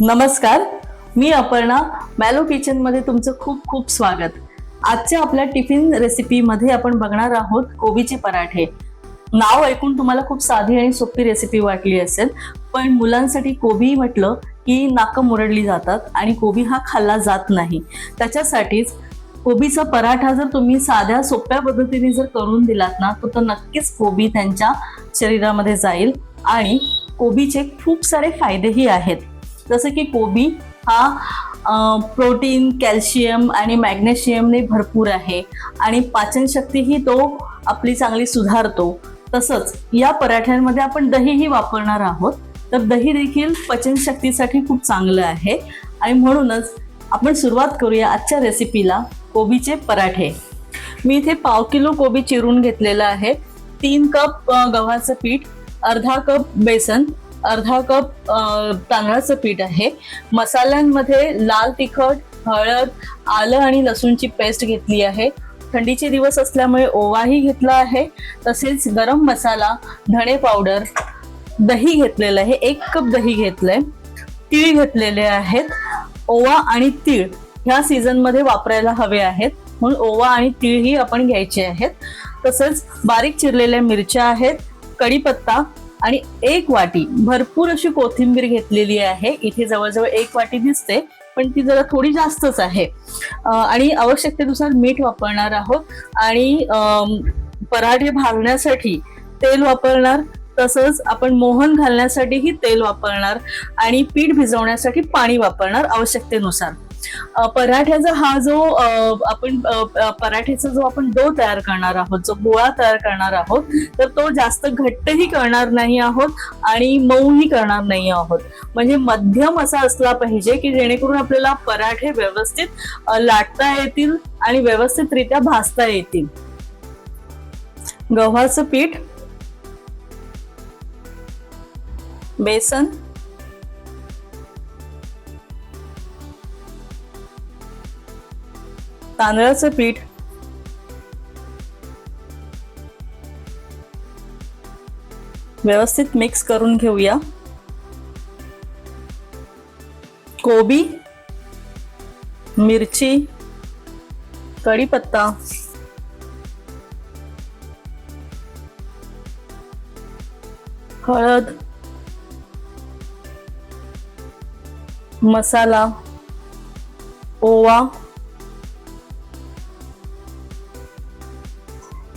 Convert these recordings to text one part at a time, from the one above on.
नमस्कार, मी Aparna. Mallow kitchen मध्ये तुमचं खूप खूप स्वागत. आजच्या आपल्या टिफिन रेसिपीमध्ये आपण बघणार आहोत कोबीचे पराठे. नाव ऐकून तुम्हाला खूप साधी आणि सोपी रेसिपी वाटली असेल, पण मुलांसाठी कोबी म्हटलं की नाकं मुरडली जातात आणि कोबी हा खाल्ला जात नाही. त्याच्यासाठीच कोबीचा पराठा जर तुम्ही साध्या सोप्या पद्धतीने जर करून दिलात ना, तर नक्कीच कोबी त्यांच्या शरीरामध्ये जाईल आणि कोबीचे खूप सारे फायदेही आहेत. जसं की कोबी हा प्रोटीन, कॅल्शियम आणि मॅग्नेशियमने भरपूर आहे आणि पाचनशक्तीही तो आपली चांगली सुधारतो. तसंच या पराठ्यांमध्ये आपण दहीही वापरणार आहोत, तर दही देखील पचनशक्तीसाठी खूप चांगलं आहे आणि म्हणूनच आपण सुरुवात करूया आजच्या रेसिपीला, कोबीचे पराठे. मी इथे 1/2 किलो कोबी चिरून घेतलेला आहे. 3 कप गव्हाचं पीठ, अर्धा कप बेसन, अर्धा कप तांदळाचं पीठ आहे. मसाल्यांमध्ये लाल तिखट, हळद, आलं आणि लसूणची पेस्ट घेतली आहे. थंडीचे दिवस असल्यामुळे ओवाही घेतला आहे. तसेच गरम मसाला, धणे पावडर, दही घेतलेलं आहे, 1 कप दही घेतलंय, तीळ घेतलेले आहेत. ओवा आणि तीळ ह्या सीझन मध्ये वापरायला हवे आहेत, म्हणून ओवा आणि तीळही आपण घ्यायचे आहेत. तसंच बारीक चिरलेल्या मिरच्या आहेत, कढीपत्ता आणि 1 वाटी भरपूर अशी कोथिंबीर घेतलेली आहे. इथे जवळजवळ 1 वाटी दिसते, पण ती जरा थोडी जास्तच आहे. आणि आवश्यकतेनुसार मीठ वापरणार आहोत आणि पराठे भाजण्यासाठी तेल वापरणार. तसंच आपण मोहन घालण्यासाठीही तेल वापरणार आणि पीठ भिजवण्यासाठी पाणी वापरणार आवश्यकतेनुसार. पराठ्याचा हा जो आपण पराठ्याचा जो आपण डो तयार करणार आहोत, जो गोळा तयार करणार आहोत, तर तो जास्त घट्टही करणार नाही आहोत आणि मऊही करणार नाही आहोत. म्हणजे मध्यम असा असला पाहिजे की जेणेकरून आपल्याला पराठे व्यवस्थित लाटता येतील आणि व्यवस्थितरित्या भाजता येतील. गव्हाचं पीठ, बेसन, तांदळाचं पीठ, व्यवस्थित मिक्स करून घेऊया. कोबी, मिरची, कढीपत्ता, हळद, मसाला, ओवा,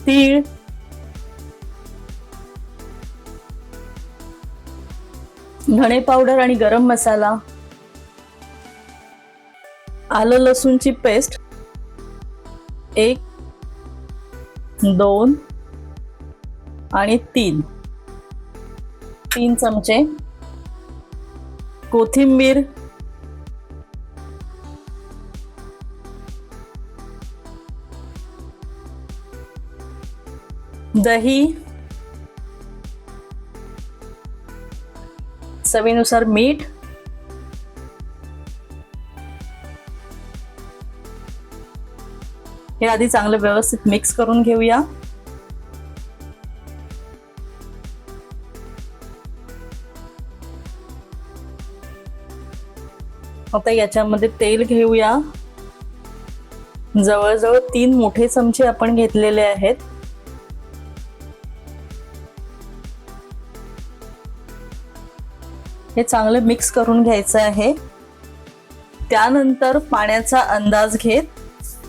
तीळ, धणे पावडर आणि गरम मसाला, आलं लसूणची पेस्ट 1, 2 आणि 3 चमचे, कोथिंबीर, दही, चवीनुसार मीठ, हे आधी चांगलं व्यवस्थित मिक्स करून घेऊया. आता याच्यामध्ये तेल घेऊया. जवळजवळ 3 मोठे चमचे आपण घेतलेले आहेत. हे चांगलं मिक्स करून घ्यायचं आहे. त्यानंतर पाण्याचा अंदाज घेत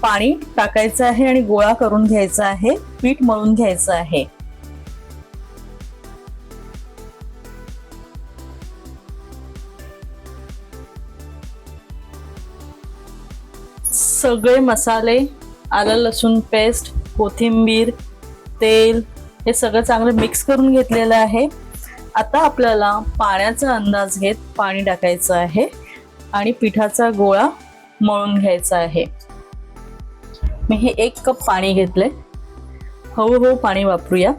पाणी टाकायचं आहे आणि गोळा करून घ्यायचा आहे, पीठ मळून घ्यायचं आहे. सगळे मसाले, आलं लसूण पेस्ट, कोथिंबीर, तेल हे सगळं चांगलं मिक्स करून घेतलेलं आहे. आता आपल्याला पाण्याचा अंदाज घेत पाणी टाकायचं आहे आणि पिठाचा गोळा मळून घ्यायचा आहे. मी हे 1 कप पाणी घेतलंय. हळूहळू पाणी वापरूया.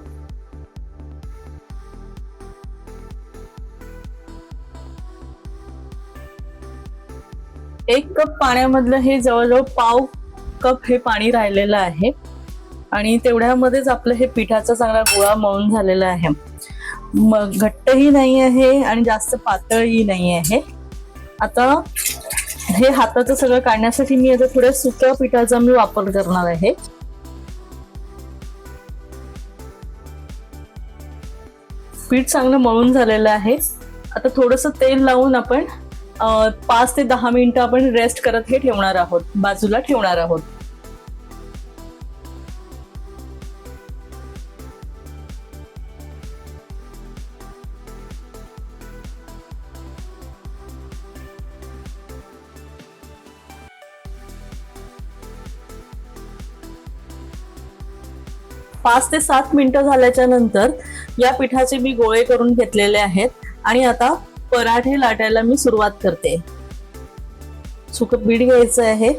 1 कप पाण्यामधलं हे जवळजवळ पाव कप हे पाणी राहिलेलं आहे आणि तेवढ्यामध्येच आपलं हे पिठाचा चांगला गोळा मळून झालेला आहे. मग घट्टही नाही आहे आणि जास्त पातळही नाही आहे. आता हे हाताचं सगळं काढण्यासाठी मी आता थोड्या सुक्या पिठाचा मी वापर करणार आहे. पीठ चांगलं मळून झालेलं आहे. आता थोडंसं तेल लावून आपण 5 ते 10 मिनिटं आपण रेस्ट करत हे ठेवणार आहोत, बाजूला ठेवणार आहोत. पाच ते 7 मिनिटं झाल्याच्या नंतर या पिठाचे मी गोळे करून घेतलेले आहेत आणि आता पराठे लाटायला मी सुरुवात करते. सुकं पीठ घ्यायचं आहे.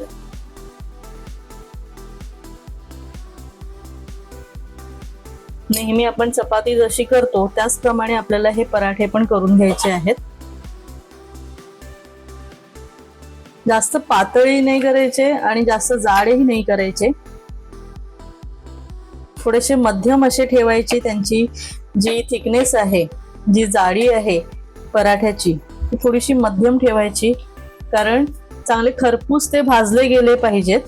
नेहमी आपण चपाती जशी करतो त्याचप्रमाणे आपल्याला हे पराठे पण करून घ्यायचे आहेत. जास्त पातळही नाही करायचे आणि जास्त जाडही नाही करायचे. थोडेसे मध्यम असे ठेवायचे. त्यांची जी थिकनेस आहे, जी जाडी आहे पराठ्याची, ती थोडीशी मध्यम ठेवायची, कारण चांगले खरपूस ते भाजले गेले पाहिजेत.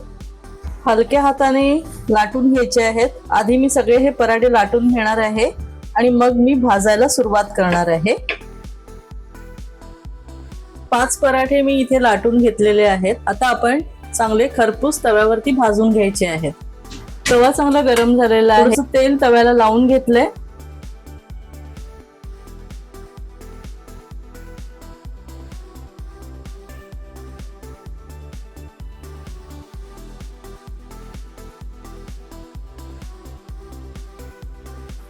हलक्या हाताने लाटून घ्यायचे आहेत. आधी मी सगळे हे पराठे लाटून घेणार आहे आणि मग मी भाजायला सुरुवात करणार आहे. 5 पराठे मी इथे लाटून घेतलेले आहेत. आता आपण चांगले खरपूस तव्यावरती भाजून घ्यायचे आहेत. तवा चांगला गरम झालेला आहे. थोडंसं तेल तव्याला लावून घेतलंय.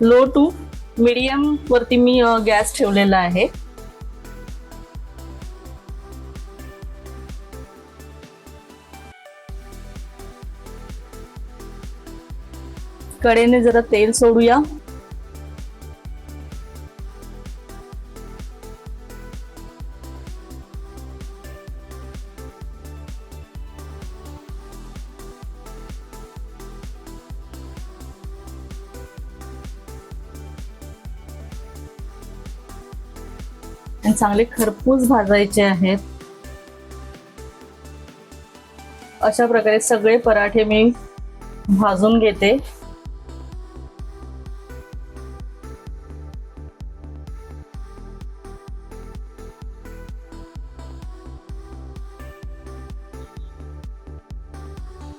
लो टू मीडियम वरती मी गॅस ठेवलेला आहे. कडेने जरा तेल सोडूया. आणि चांगले खरपूस भाजायचे आहेत. अशा प्रकारे सगळे पराठे मी भाजून घेते.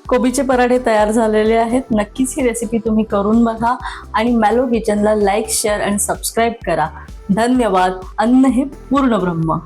कोबीचे पराठे तयार झालेले आहेत. नक्कीच ही रेसिपी तुम्ही करून बघा आणि मॅलो किचनला लाईक, शेअर आणि सबस्क्राईब करा. धन्यवाद. अन्न हे पूर्ण ब्रह्म.